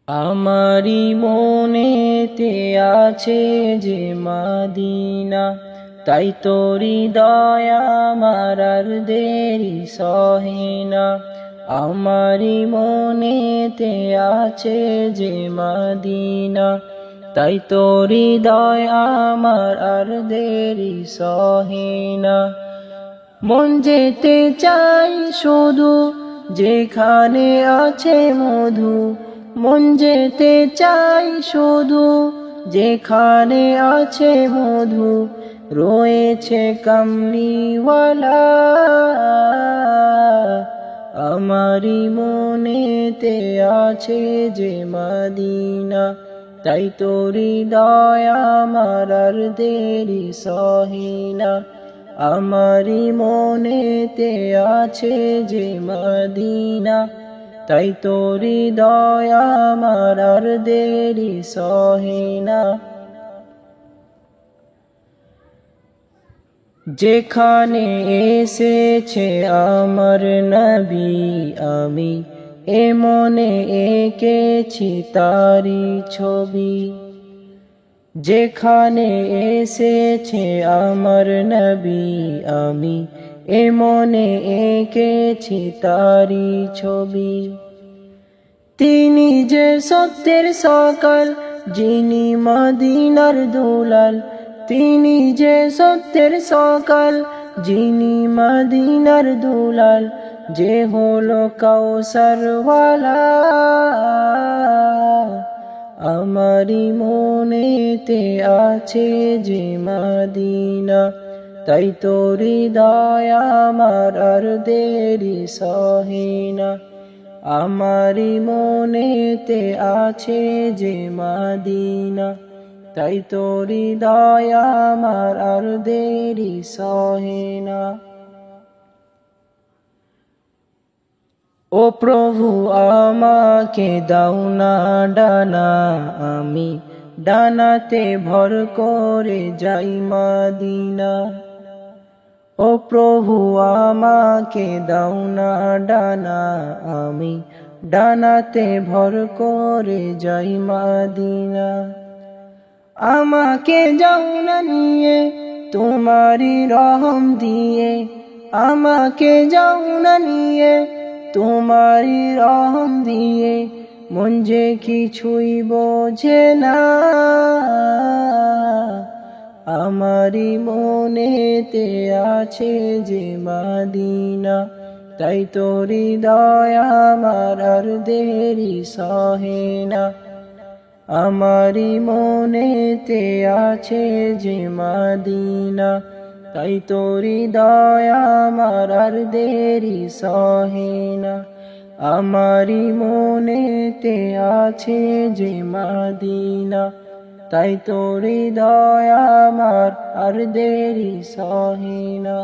আমারি মনেতে আছে যে মদিনা, তাই তোরি দয়া আমার আর দেরি সহে না। আমারি মনেতে আছে যে মদিনা, তাই তোরি দয়া আমার আর দেরি সহে না। মন যেতে চাই শুধু যেখানে আছে মধু, মন যেতে চাই শুধু যেখানে আছে মধু, রয়েছে কামলিওয়ালা। আমারি মনেতে আছে যে মদিনা, তাই তোরি দয়া আমার আর দেরি সহে না। আমারি মনেতে আছে যে মদিনা, তাই তোরি দয়া আমার আর দেরি সহে না। যেখানে এসেছে আমার নবী, আমি এ মনে এঁকেছি তারি ছবি। যেখানে এসেছে আমার নবী, আমি এ মনে এঁকেছি তারি ছবি। তিনি যে সত্যের সকাল, যিনি মদিনার দুলাল, তিনি যে সত্যের সকাল, যিনি মদিনার দুলাল, যে হলো কাউসারওয়ালা। আমারি মনেতে আছে যে মদিনা, তাই তোরি দয়া আমার আর দেরি সহে না। আমারি মনেতে আছে যে মদিনা, তাই তোরি দয়া আমার আর দেরি সহে না। ও প্রভু আমাকে দাও না ডানা, আমি ডানাতে ভর করে যাই মদিনা। ও প্রভু আমাকে দাও না ডানা, আমি ডানাতে ভর করে যাই মদিনা। আমাকে যাও না নিয়ে তোমারি রহম দিয়ে, আমাকে যাও না নিয়ে তোমারি রহম দিয়ে, মন যে কিছুই বোঝে না। আমারি মনেতে আছে যে মদিনা, তাই তোরি দয়া আমার আর দেরি সহে না। আমারি মনেতে আছে যে মদিনা, তাই তোরি দয়া আমার আর দেরি সহে না। আমারি মনেতে আছে যে মদিনা, তাই তোরি দয়া আমার আর দেরি সহে না।